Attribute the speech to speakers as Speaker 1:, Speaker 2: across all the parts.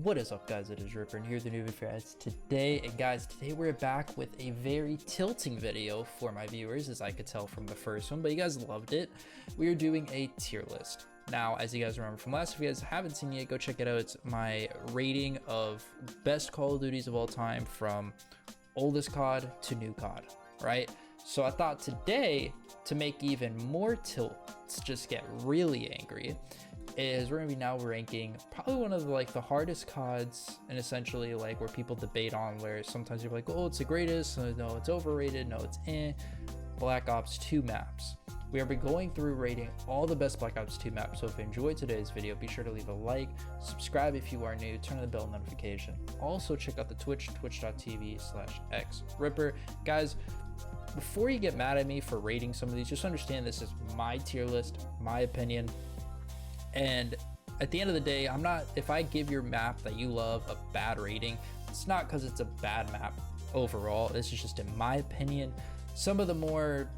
Speaker 1: What is up, guys? It is Rhipr, and here's the new video for us today. And guys, today we're back with a very tilting video for my viewers, as I could tell from the first one, but you guys loved it. We are doing a tier list. Now, as you guys remember from last, if you guys haven't seen it yet, go check it out. It's my rating of best Call of Duties of all time, from oldest COD to new COD, right? So I thought today, to make even more tilts just get really angry, is we're gonna be now ranking probably one of the hardest CODs, and essentially like where people debate on, where sometimes you're like, oh, it's the greatest, no, it's overrated, no, it's Black Ops 2 maps. We are going through rating all the best Black Ops 2 maps. So if you enjoyed today's video, be sure to leave a like, subscribe if you are new, turn on the bell notification. Also check out the Twitch, twitch.tv/xripr. Guys, before you get mad at me for rating some of these, just understand this is my tier list, my opinion. And at the end of the day, if I give your map that you love a bad rating, it's not because it's a bad map overall. This is just in my opinion. Some of the more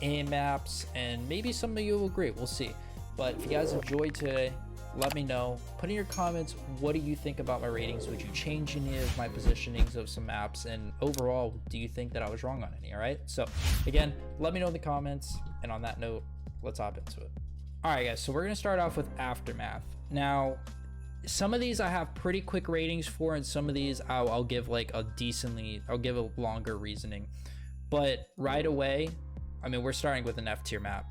Speaker 1: maps, and maybe some of you will agree, we'll see. But if you guys enjoyed today, let me know. Put in your comments, what do you think about my ratings? Would you change any of my positionings of some maps? And overall, do you think that I was wrong on any? All right, so again, let me know in the comments. And on that note, let's hop into it. All right, guys, so we're gonna start off with Aftermath. Now, some of these I have pretty quick ratings for, and some of these I'll give like I'll give a longer reasoning. But right away, I mean, we're starting with an F tier map.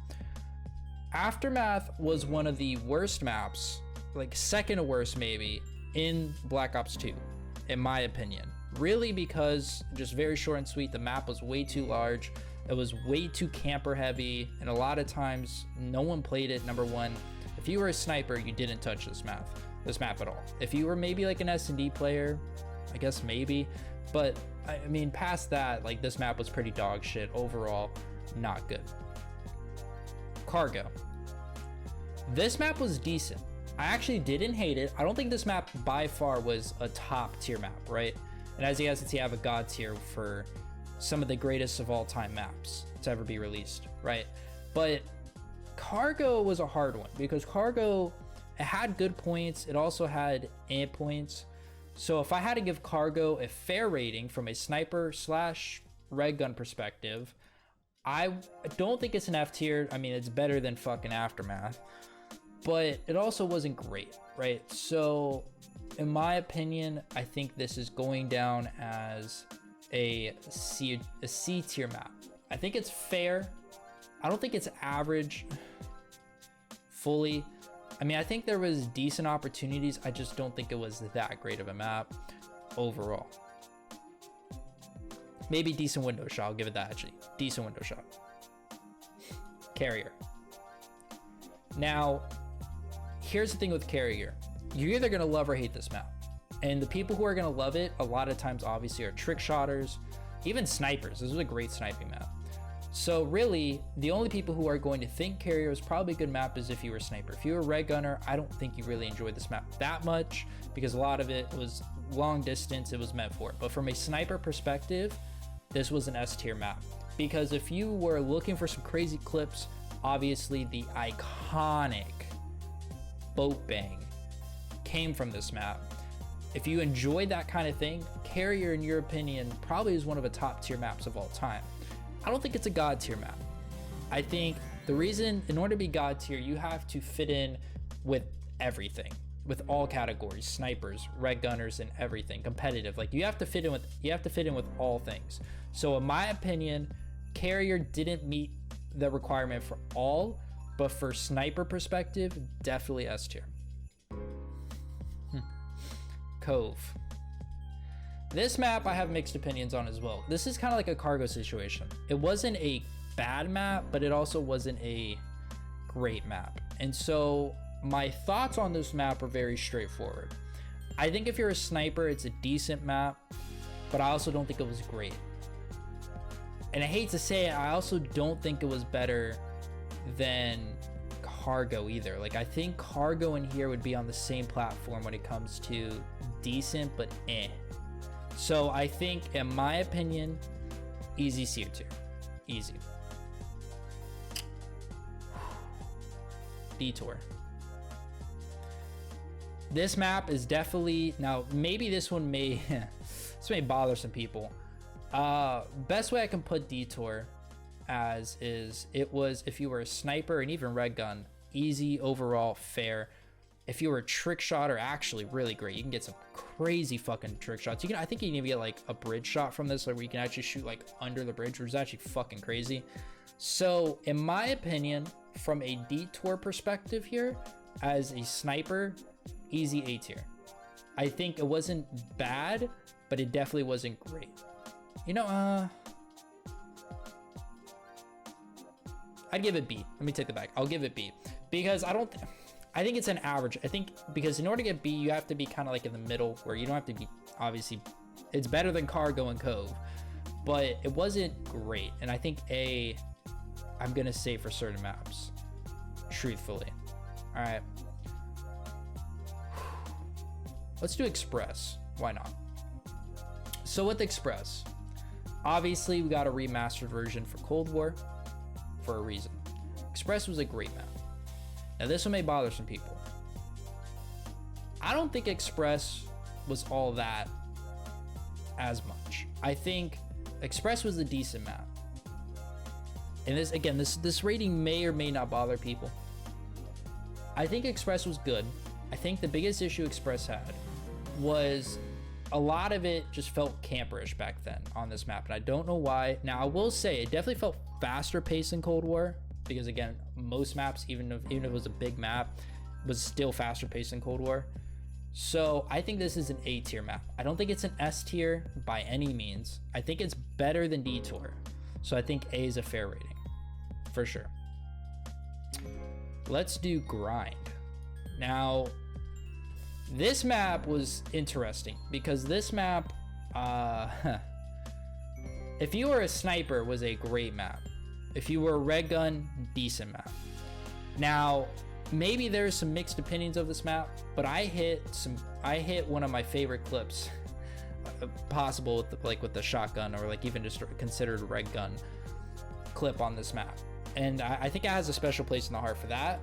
Speaker 1: Aftermath was one of the worst maps, like second to worst maybe, in Black Ops 2, in my opinion. Really, because just very short and sweet, the map was way too large. It was way too camper heavy, and a lot of times no one played it. Number one, if you were a sniper, you didn't touch this map at all. If you were maybe like an S&D player, I guess maybe, but I mean, past that, like, this map was pretty dog shit overall, not good. Cargo. This map was decent. I actually didn't hate it. I don't think this map by far was a top tier map, right? And as you guys can see, I have a god tier for some of the greatest of all time maps to ever be released, right? But Cargo was a hard one, because Cargo, it had good points. It also had points. So if I had to give Cargo a fair rating from a sniper / red gun perspective, I don't think it's an F tier. I mean, it's better than fucking Aftermath, but it also wasn't great, right? So in my opinion, I think this is going down as a C tier map. I think it's fair. I don't think it's average fully. I mean, I think there was decent opportunities. I just don't think it was that great of a map overall. Maybe decent window shot. I'll give it that, actually. Decent window shot. Carrier. Now, here's the thing with Carrier. You're either going to love or hate this map. And the people who are going to love it, a lot of times, obviously, are trick shotters, even snipers. This was a great sniping map. So really, the only people who are going to think Carrier is probably a good map is if you were a sniper. If you were a red gunner, I don't think you really enjoyed this map that much, because a lot of it was long distance. It was meant for it. But from a sniper perspective, this was an S tier map, because if you were looking for some crazy clips, obviously the iconic boat bang came from this map. If you enjoyed that kind of thing, Carrier, in your opinion, probably is one of the top tier maps of all time. I don't think it's a god tier map. I think the reason, in order to be god tier, you have to fit in with everything, with all categories, snipers, red gunners, and everything competitive. Like, you have to fit in with all things. So in my opinion, Carrier didn't meet the requirement for all, but for sniper perspective, definitely S tier. Cove. This map I have mixed opinions on as well. This is kind of like a Cargo situation. It wasn't a bad map, but it also wasn't a great map. And so my thoughts on this map are very straightforward. I think if you're a sniper, it's a decent map, but I also don't think it was great. And I hate to say it, I also don't think it was better than Cargo either. Like, I think Cargo and here would be on the same platform when it comes to decent, but So I think, in my opinion, easy C tier. Easy. Detour. This map is definitely, now maybe this one may this may bother some people. Best way I can put Detour as is, it was if you were a sniper and even red gun, easy overall, fair. If you were a trick shot, or actually really great, you can get some crazy fucking trick shots. You can, I think you can even get like a bridge shot from this, like where you can actually shoot like under the bridge, which is actually fucking crazy. So in my opinion, from a Detour perspective here, as a sniper, easy A tier. I think it wasn't bad, but it definitely wasn't great. You know, I'd give it B. Let me take that back. I'll give it B, because I think it's an average. I think because in order to get B, you have to be kind of like in the middle, where you don't have to be, obviously, it's better than Cargo and Cove, but it wasn't great. And I think A, I'm gonna say for certain maps, truthfully. All right. Let's do Express. Why not? So with Express, obviously we got a remastered version for Cold War for a reason. Express was a great map. Now this one may bother some people. I don't think Express was all that as much. I think Express was a decent map. And this, again, this rating may or may not bother people. I think Express was good. I think the biggest issue Express had was a lot of it just felt camperish back then on this map, and I don't know why. Now I will say it definitely felt faster paced in Cold War, because again, most maps, even if it was a big map, was still faster paced in Cold War. So I think this is an A tier map. I don't think it's an S tier by any means. I think it's better than Detour, so I think A is a fair rating for sure. Let's do Grind. Now this map was interesting, because this map, if you were a sniper, was a great map. If you were a red gun, decent map. Now, maybe there's some mixed opinions of this map, but I hit one of my favorite clips possible with the shotgun, or like even just considered a red gun clip on this map. And I think it has a special place in the heart for that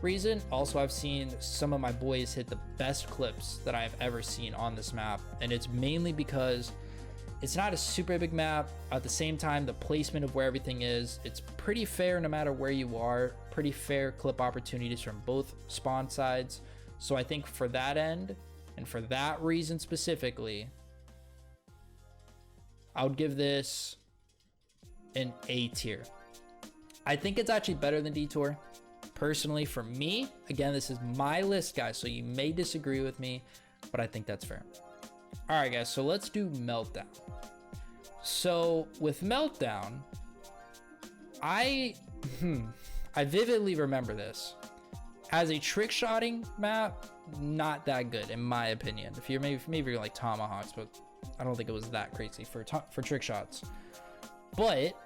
Speaker 1: reason. Also, I've seen some of my boys hit the best clips that I've ever seen on this map, and it's mainly because it's not a super big map. At the same time, the placement of where everything is, it's pretty fair no matter where you are. Pretty fair clip opportunities from both spawn sides. So I think for that end, and for that reason specifically, I would give this an A tier. I think it's actually better than Detour. Personally, for me, again, this is my list, guys, so you may disagree with me, but I think that's fair. All right, guys, so let's do Meltdown. So with Meltdown, I vividly remember this as a trick shotting map. Not that good in my opinion. If you're maybe you're like Tomahawks, but I don't think it was that crazy for trick shots. But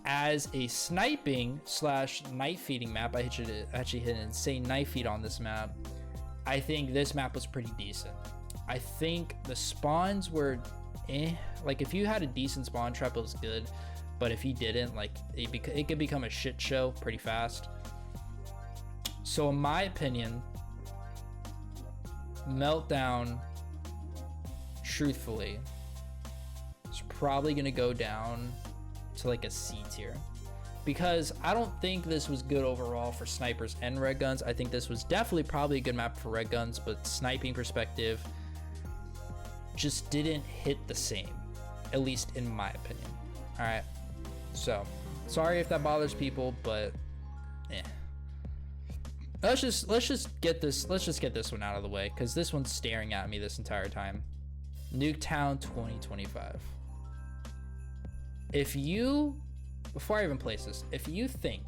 Speaker 1: as a sniping / knife feeding map, I actually hit an insane knife feed on this map. I think this map was pretty decent. I think the spawns were like if you had a decent spawn trap, it was good, but if you didn't, like it could become a shit show pretty fast. So in my opinion, Meltdown, truthfully, is probably gonna go down to like a C tier, because I don't think this was good overall for snipers and red guns. I think this was definitely probably a good map for red guns, but sniping perspective just didn't hit the same, at least in my opinion. All right, so sorry if that bothers people, but let's just get this one out of the way, because this one's staring at me this entire time. Nuketown 2025. If you, before I even place this, if you think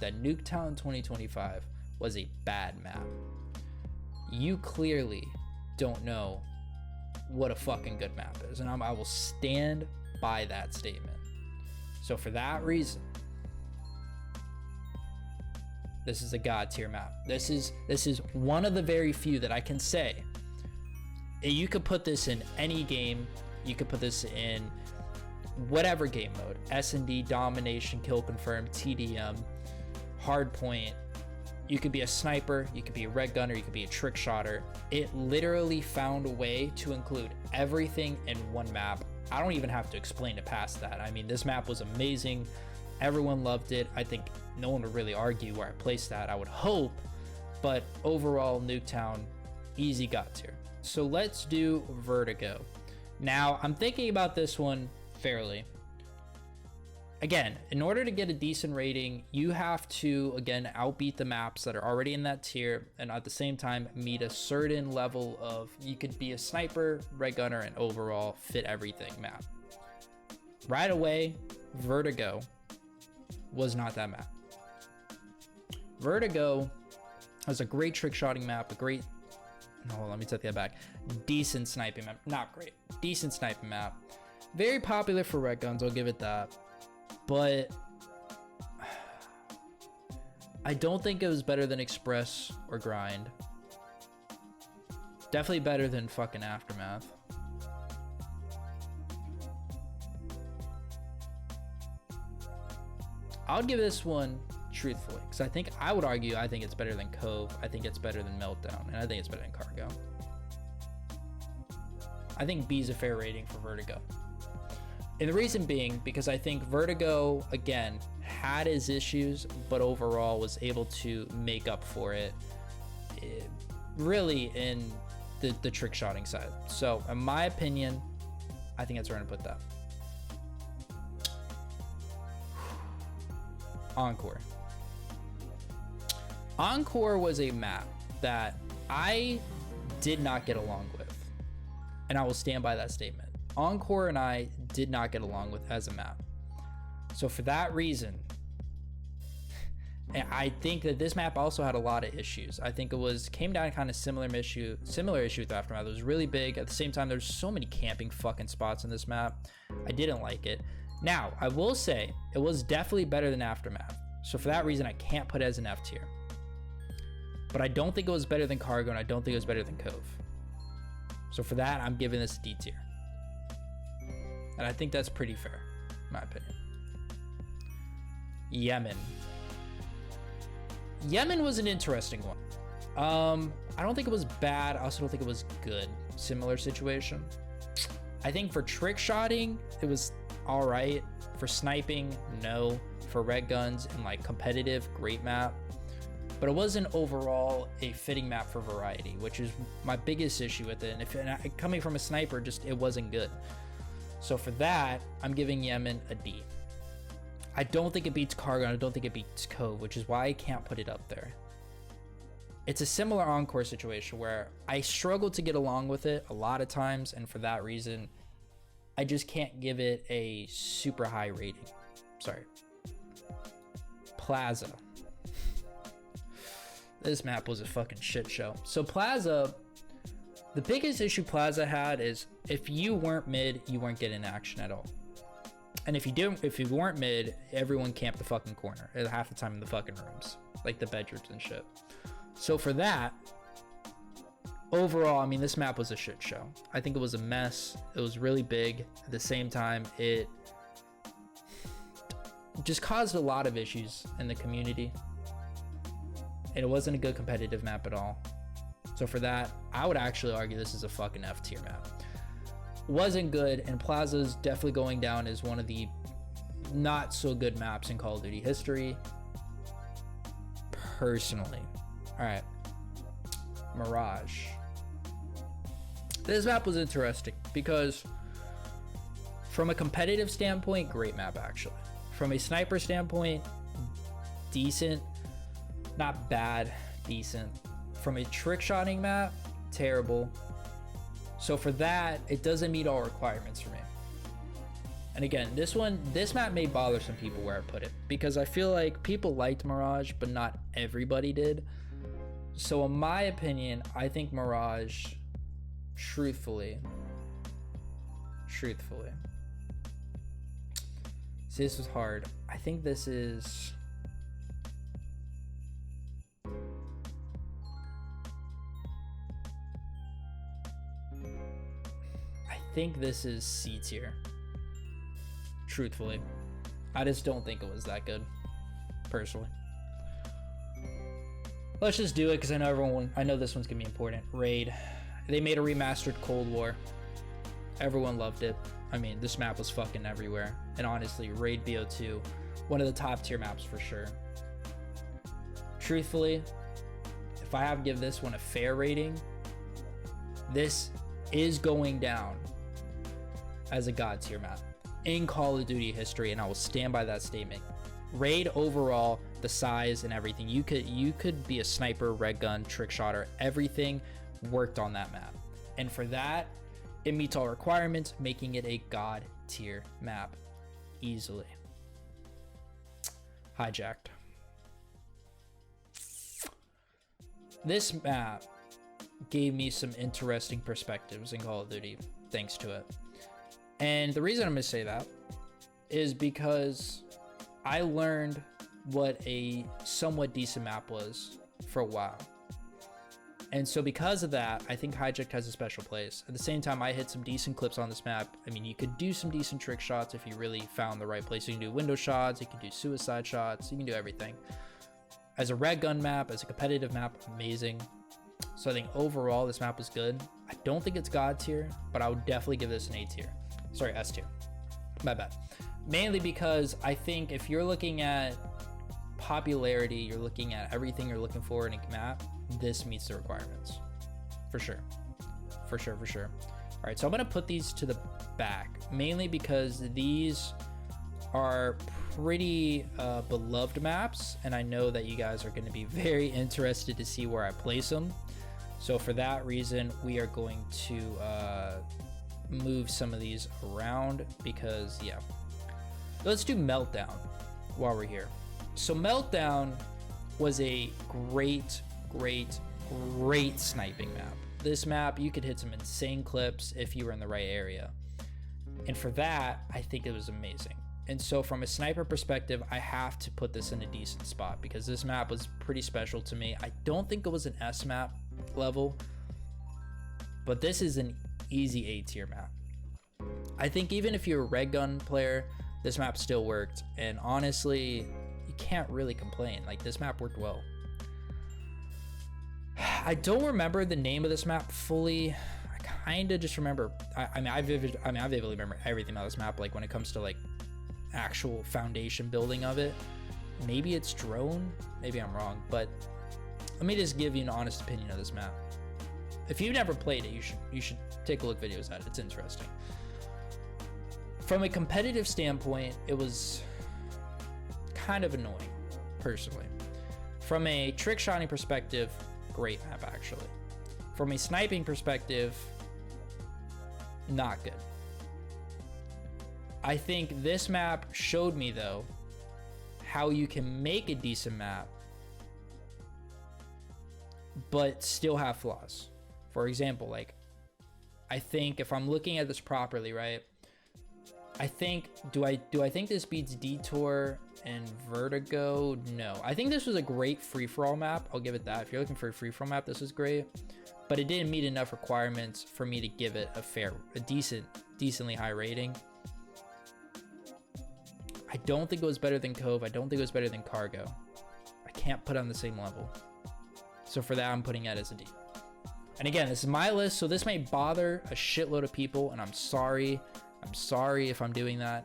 Speaker 1: that Nuketown 2025 was a bad map, you clearly don't know what a fucking good map is, and I will stand by that statement. So for that reason, this is a god tier map. This is one of the very few that I can say you could put this in any game. You could put this in whatever game mode: S&D, domination, kill confirm, TDM, hardpoint, You could be a sniper, you could be a red gunner, you could be a trick shotter. It literally found a way to include everything in one map. I don't even have to explain it past that. I mean, this map was amazing. Everyone loved it. I think no one would really argue where I placed that, I would hope. But overall, Nuketown, easy got tier. So let's do Vertigo. Now, I'm thinking about this one fairly. Again, in order to get a decent rating, you have to, again, outbeat the maps that are already in that tier, and at the same time, meet a certain level of, you could be a sniper, red gunner, and overall fit everything map. Right away, Vertigo was not that map. Vertigo has a great trick shotting map, a great, no, let me take that back, decent sniping map, not great, decent sniping map. Very popular for red guns, I'll give it that. But I don't think it was better than Express or Grind. Definitely better than fucking Aftermath. I'll give this one truthfully, because I would argue I think it's better than Cove. I think it's better than Meltdown, and I think it's better than Cargo. I think B is a fair rating for Vertigo. And the reason being, because I think Vertigo, again, had his issues, but overall was able to make up for it, really in the trick shotting side. So in my opinion, I think that's where I'm gonna put that. Encore. Encore was a map that I did not get along with, and I will stand by that statement. Encore and I did not get along with as a map. So for that reason, and I think that this map also had a lot of issues. I think it came down kind of similar issue with Aftermath. It was really big. At the same time, there's so many camping fucking spots in this map. I didn't like it. Now, I will say it was definitely better than Aftermath. So for that reason, I can't put it as an F tier. But I don't think it was better than Cargo, and I don't think it was better than Cove. So for that, I'm giving this a D tier. And I think that's pretty fair, in my opinion. Yemen. Yemen was an interesting one. I don't think it was bad. I also don't think it was good. Similar situation. I think for trick shotting, it was all right. For sniping, no. For red guns and like competitive, great map. But it wasn't overall a fitting map for variety, which is my biggest issue with it. And coming from a sniper, just it wasn't good. So for that, I'm giving Yemen a D. I don't think it beats Cargo, and I don't think it beats Cove, which is why I can't put it up there. It's a similar Encore situation where I struggled to get along with it a lot of times, and for that reason, I just can't give it a super high rating. Sorry. Plaza. This map was a fucking shit show. So Plaza, the biggest issue Plaza had is if you weren't mid, you weren't getting action at all. And if you weren't mid, everyone camped the fucking corner half the time in the fucking rooms, like the bedrooms and shit. So for that, overall, I mean, this map was a shit show. I think it was a mess. It was really big. At the same time, it just caused a lot of issues in the community. And it wasn't a good competitive map at all. So for that, I would actually argue this is a fucking F tier map. Wasn't good, and Plaza's definitely going down as one of the not so good maps in Call of Duty history, personally. All right, Mirage. This map was interesting because from a competitive standpoint, great map actually. From a sniper standpoint, decent, not bad, decent. From a trick shotting map, terrible. So for that, it doesn't meet all requirements for me. And again, this map may bother some people where I put it, because I feel like people liked Mirage, but not everybody did. So in my opinion, I think Mirage, truthfully, see, this was hard. I think this is, C tier. Truthfully, I just don't think it was that good, personally. Let's just do it because I know this one's gonna be important. Raid. They made a remastered Cold War. Everyone loved it. I mean, this map was fucking everywhere. And honestly, Raid BO2, one of the top tier maps for sure. Truthfully, if I have to give this one a fair rating, this is going down as a god tier map in Call of Duty history, and I will stand by that statement. Raid overall, the size and everything, you could be a sniper, red gun, trick shotter, everything worked on that map. And for that, it meets all requirements, making it a god tier map easily. Hijacked. This map gave me some interesting perspectives in Call of Duty thanks to it. And the reason I'm gonna say that is because I learned what a somewhat decent map was for a while. And so because of that, I think Hijacked has a special place. At the same time, I hit some decent clips on this map. I mean, you could do some decent trick shots if you really found the right place. You can do window shots, you can do suicide shots, you can do everything. As a red gun map, as a competitive map, amazing. So I think overall this map was good. I don't think it's god tier, but I would definitely give this an A tier. Sorry, S tier. My bad. Mainly because I think if you're looking at popularity, you're looking at everything you're looking for in a map, this meets the requirements. For sure. For sure, for sure. All right, so I'm gonna put these to the back, mainly because these are pretty beloved maps, and I know that you guys are gonna be very interested to see where I place them. So for that reason, we are going to move some of these around because, yeah. Let's do Meltdown while we're here. So Meltdown was a great sniping map. This map, you could hit some insane clips if you were in the right area. And for that, I think it was amazing. And so from a sniper perspective, I have to put this in a decent spot because this map was pretty special to me. I don't think it was an S map level, but this is an easy A tier map. I think even if you're a red gun player, this map still worked. And honestly, you can't really complain. Like, this map worked well. I don't remember the name of this map fully. I kind of just remember, I vividly remember everything about this map, like when it comes to like actual foundation building of it. Maybe it's drone, maybe I'm wrong, but let me just give you an honest opinion of this map. If you've never played it, you should take a look at videos at it. It's interesting. From a competitive standpoint, it was kind of annoying, personally. From a trick shotting perspective, great map actually. From a sniping perspective, not good. I think this map showed me though how you can make a decent map but still have flaws. For example, like, I think if I'm looking at this properly, right, I think, do I think this beats Detour and Vertigo? No. I think this was a great free-for-all map. I'll give it that. If you're looking for a free-for-all map, this was great. But it didn't meet enough requirements for me to give it a decently high rating. I don't think it was better than Cove. I don't think it was better than Cargo. I can't put it on the same level. So for that, I'm putting it as a D. And again, this is my list, so this may bother a shitload of people, and I'm sorry. I'm sorry if I'm doing that,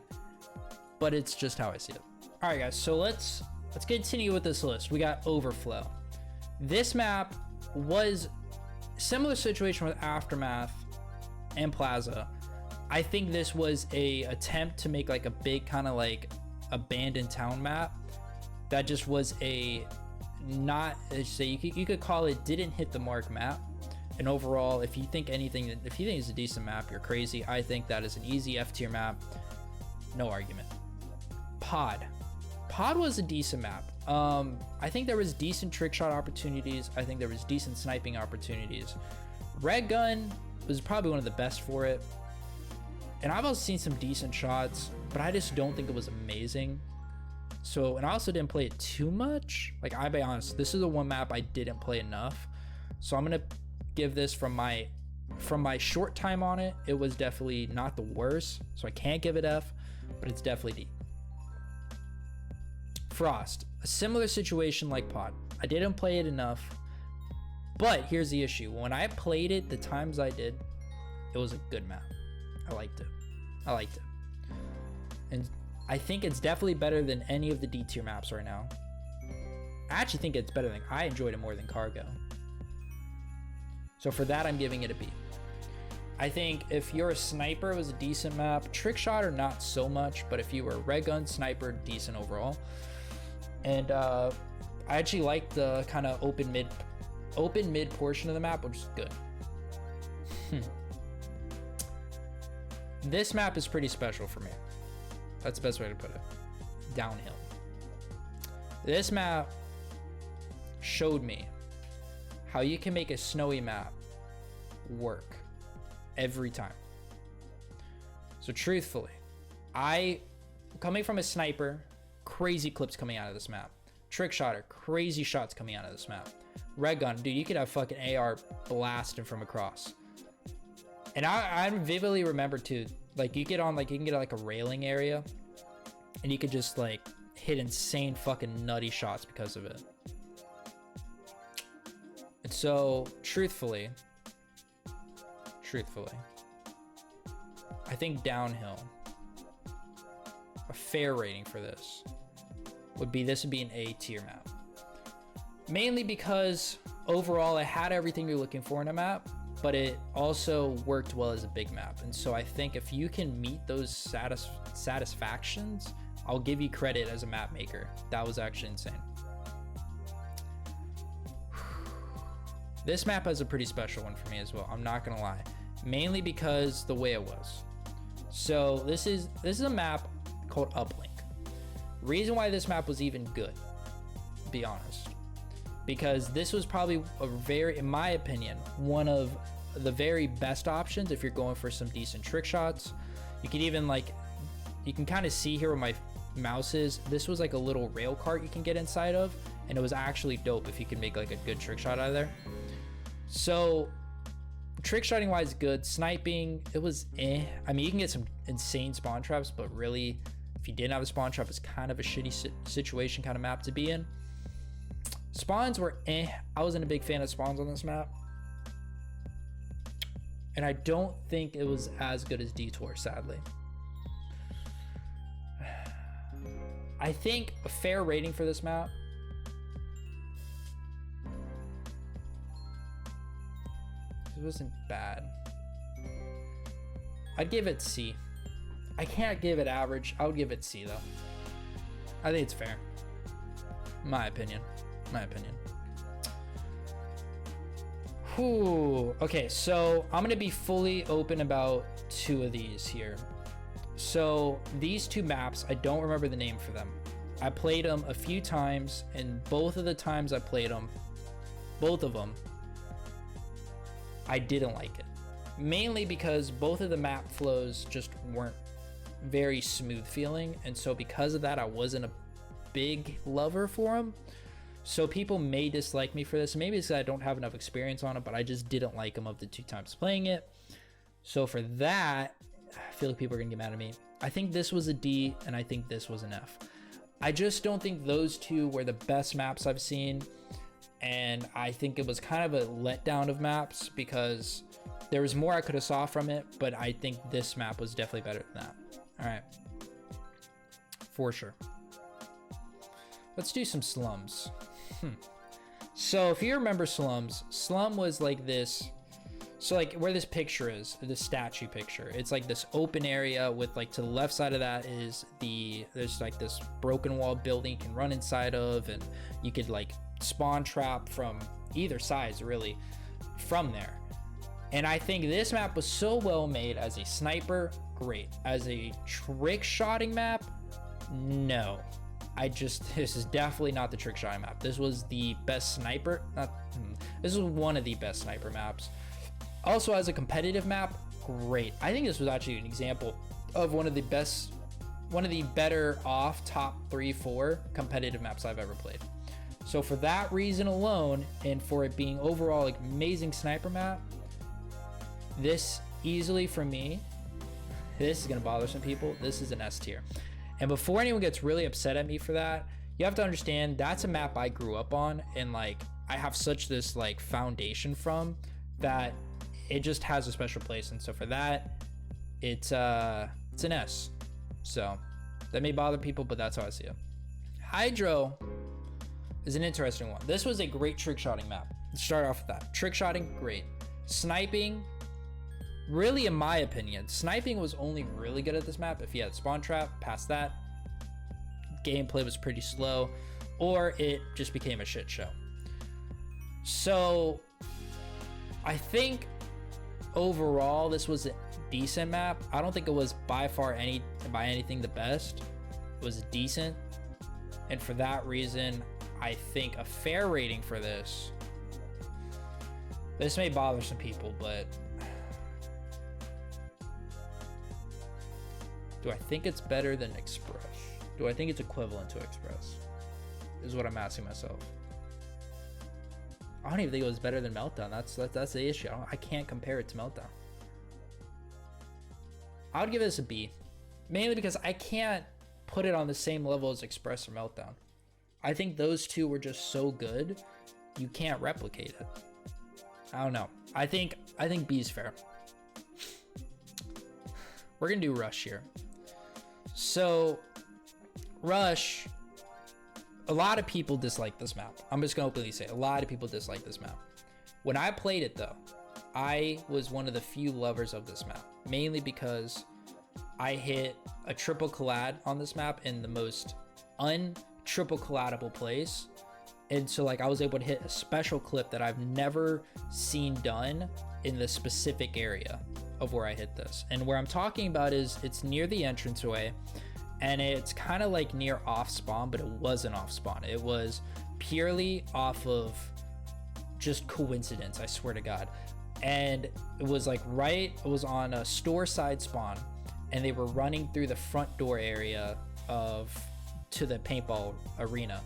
Speaker 1: but it's just how I see it. All right, guys, so let's continue with this list. We got Overflow. This map was similar situation with Aftermath and Plaza. I think this was a attempt to make like a big kind of like abandoned town map that just was a not, say you could call it didn't hit the mark map. And overall, if you think it's a decent map, you're crazy. I think that is an easy F tier map. No argument. Pod was a decent map. I think there was decent trick shot opportunities. I think there was decent sniping opportunities. Red Gun was probably one of the best for it. And I've also seen some decent shots, but I just don't think it was amazing. So, and I also didn't play it too much. Like, I'll be honest, this is the one map I didn't play enough. So I'm gonna give this from my short time on it, it was definitely not the worst. So I can't give it F, but it's definitely D. Frost, a similar situation like Pod. I didn't play it enough. But here's the issue. When I played it the times I did, it was a good map. I liked it. And I think it's definitely better than any of the D tier maps right now. I actually think it's better than, I enjoyed it more than Cargo. So for that, I'm giving it a B. I think if you're a sniper, it was a decent map. Trick shot or not so much, but if you were a red gun sniper, decent overall. And I actually like the kind of open mid portion of the map, which is good. This map is pretty special for me. That's the best way to put it. Downhill. This map showed me how you can make a snowy map work every time. So truthfully, coming from a sniper, crazy clips coming out of this map. Trick shotter, crazy shots coming out of this map. Red gun, dude, you could have fucking AR blasting from across. And I vividly remember too, like you can get like a railing area and you could just like hit insane fucking nutty shots because of it. And so truthfully, I think downhill, a fair rating for this would be an A tier map. Mainly because overall it had everything you're looking for in a map, but it also worked well as a big map. And so I think if you can meet those satisfactions, I'll give you credit as a map maker. That was actually insane. This map has a pretty special one for me as well, I'm not gonna lie. Mainly because the way it was. So this is a map called Uplink. Reason why this map was even good, to be honest, because this was probably in my opinion, one of the very best options if you're going for some decent trick shots. You can even you can kind of see here where my mouse is. This was like a little rail cart you can get inside of, and it was actually dope if you can make like a good trick shot out of there. So trick shotting wise, good. Sniping, it was I mean, you can get some insane spawn traps, but really, if you didn't have a spawn trap, it's kind of a shitty situation kind of map to be in. Spawns were I wasn't a big fan of spawns on this map. And I don't think it was as good as Detour, sadly. I think a fair rating for this map, it wasn't bad. I'd give it C. I can't give it average. I would give it C though. I think it's fair. My opinion. Whew. Okay, so I'm gonna be fully open about two of these here. So these two maps, I don't remember the name for them. I played them a few times, and both of the times I played them, I didn't like it. Mainly because both of the map flows just weren't very smooth feeling, and so because of that, I wasn't a big lover for them. So people may dislike me for this. Maybe it's that I don't have enough experience on it, but I just didn't like them of the two times playing it. So for that, I feel like people are gonna get mad at me. I think this was a D, and I think this was an F. I just don't think those two were the best maps I've seen, and I think it was kind of a letdown of maps because there was more I could have saw from it, but I think this map was definitely better than that. All right, for sure. Let's do some slums. So if you remember Slum was like this. So like where this picture is, the statue picture, it's like this open area with like to the left side of that is there's like this broken wall building you can run inside of, and you could like spawn trap from either sides really from there. And I think this map was so well made as a sniper, great. As a trick shotting map, no. This is definitely not the trick shotting map. This was the best sniper, this was one of the best sniper maps. Also as a competitive map, great. I think this was actually an example of one of the better off top 3-4 competitive maps I've ever played. So for that reason alone, and for it being overall like amazing sniper map, this easily for me, this is gonna bother some people. This is an S tier. And before anyone gets really upset at me for that, you have to understand that's a map I grew up on, and like I have such this like foundation from that it just has a special place. And so for that, it's an S. So that may bother people, but that's how I see it. Hydro is an interesting one. This was a great trick shotting map. Let's start off with that. Trick shotting, great. Sniping, really, in my opinion, sniping was only really good at this map if you had spawn trap. Past that, gameplay was pretty slow, or it just became a shit show. So I think overall this was a decent map. I don't think it was by anything the best. It was decent, and for that reason, I think a fair rating for this may bother some people, but do I think it's better than Express? Do I think it's equivalent to Express? Is what I'm asking myself. I don't even think it was better than Meltdown. That's the issue. I can't compare it to Meltdown. I would give this a B, mainly because I can't put it on the same level as Express or Meltdown. I think those two were just so good, you can't replicate it. I don't know. I think B is fair. We're gonna do Rush here. So Rush, a lot of people dislike this map. I'm just gonna openly say a lot of people dislike this map. When I played it though, I was one of the few lovers of this map, mainly because I hit a triple collab on this map in the most un-triple collabable place. And so like I was able to hit a special clip that I've never seen done in the specific area of where I hit this. And where I'm talking about is it's near the entranceway, and it's kind of like near off spawn, but it wasn't off spawn. It was purely off of just coincidence, I swear to God. And it was like it was on a store side spawn, and they were running through the front door area to the paintball arena.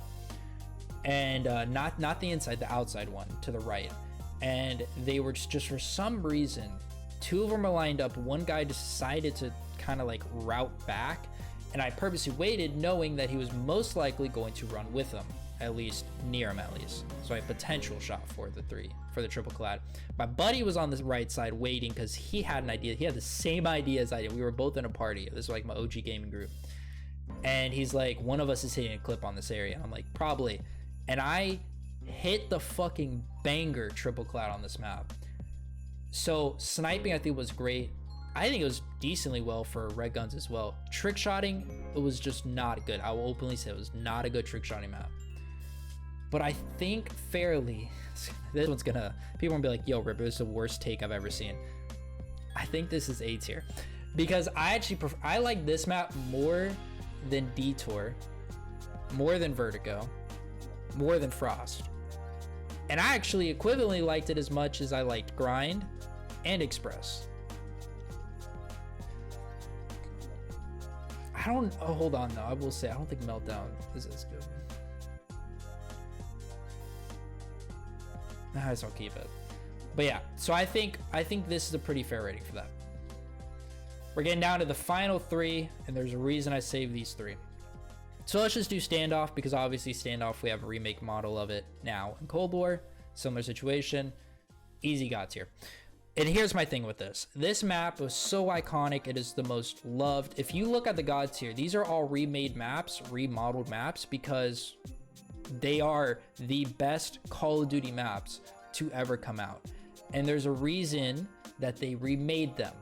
Speaker 1: And not the inside, the outside one to the right. And they were just for some reason, two of them are lined up. One guy decided to kind of like route back, and I purposely waited knowing that he was most likely going to run with them, at least near him at least. So I had potential shot for the triple collab. My buddy was on the right side waiting because he had an idea. He had the same idea as I did. We were both in a party. This is like my OG gaming group. And he's like, one of us is hitting a clip on this area. And I'm like, probably. And I hit the fucking banger triple cloud on this map. So sniping, I think, was great. I think it was decently well for red guns as well. Trick shotting, it was just not good. I will openly say it was not a good trick shotting map. But I think fairly, this one's gonna, people are gonna be like, yo, Ripper, this is the worst take I've ever seen. I think this is A tier. Because I like this map more than Detour, more than Vertigo, more than Frost. And I actually equivalently liked it as much as I liked Grind and Express. Hold on though, I will say, I don't think Meltdown is as good. I just don't keep it. But yeah, so I think this is a pretty fair rating for that. We're getting down to the final three, and there's a reason I saved these three. So let's just do Standoff, because obviously Standoff, we have a remake model of it now in Cold War. Similar situation. Easy got tier. And here's my thing with this. This map was so iconic. It is the most loved. If you look at the God tier, these are all remade maps, remodeled maps, because they are the best Call of Duty maps to ever come out. And there's a reason that they remade them,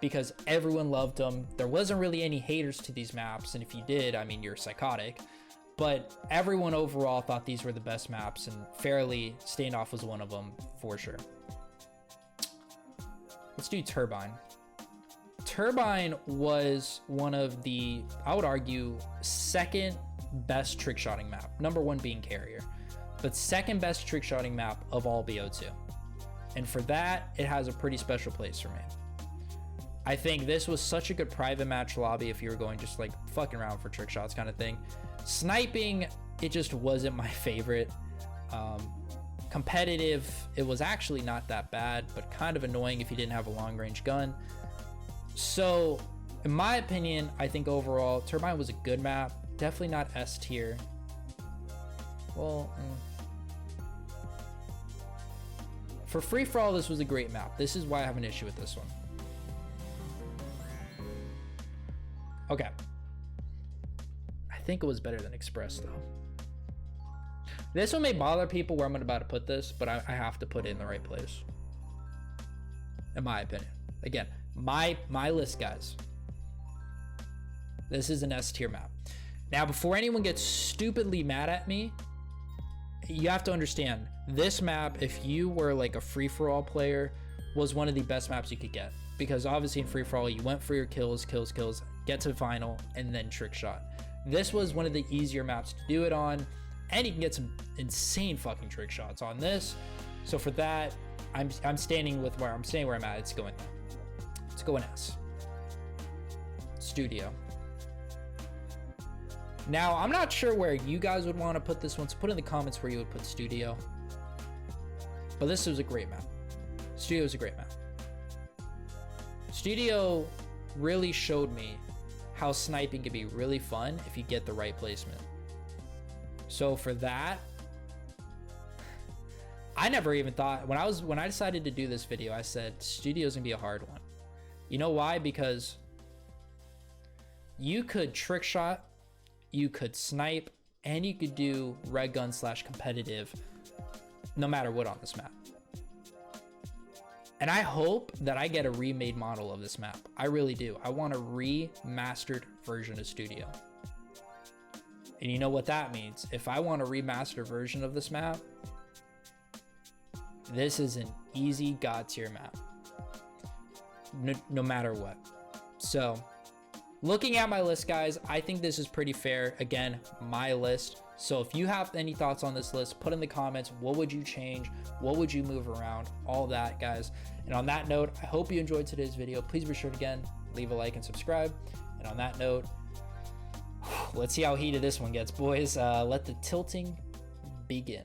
Speaker 1: because everyone loved them. There wasn't really any haters to these maps, and if you did, I mean, you're psychotic. But everyone overall thought these were the best maps, and fairly, Standoff was one of them for sure. Let's do Turbine. Turbine was one of the, I would argue, second best trick shotting map. Number one being Carrier, but second best trick shotting map of all BO2. And for that, it has a pretty special place for me. I think this was such a good private match lobby if you were going just like fucking around for trick shots kind of thing. Sniping, it just wasn't my favorite. Competitive, it was actually not that bad, but kind of annoying if you didn't have a long range gun. So in my opinion, I think overall Turbine was a good map. Definitely not S tier. Well, for free-for-all, this was a great map. This is why I have an issue with this one. Okay. I think it was better than Express, though. This one may bother people where I'm about to put this, but I have to put it in the right place. In my opinion. Again, my list, guys. This is an S tier map. Now, before anyone gets stupidly mad at me, you have to understand, this map, if you were like a free-for-all player, was one of the best maps you could get. Because obviously in free-for-all, you went for your kills, get to final, and then trick shot. This was one of the easier maps to do it on, and you can get some insane fucking trick shots on this. So for that, I'm standing with where I'm at. It's going S. Studio. Now, I'm not sure where you guys would want to put this one, so put in the comments where you would put Studio. But this was a great map. Studio is a great map. Studio really showed me how sniping can be really fun if you get the right placement. So for that, I never even thought, when I decided to do this video, I said Studio's gonna be a hard one. You know why? Because you could trick shot, you could snipe, and you could do red gun / competitive no matter what on this map. And I hope that I get a remade model of this map. I really do. I want a remastered version of Studio. And you know what that means? If I want a remastered version of this map, this is an easy God tier map. No matter what. So, looking at my list, guys, I think this is pretty fair. Again, my list. So if you have any thoughts on this list, put in the comments. What would you change? What would you move around? All that, guys. And on that note, I hope you enjoyed today's video. Please be sure to, again, leave a like and subscribe. And on that note, let's see how heated this one gets, boys. Let the tilting begin.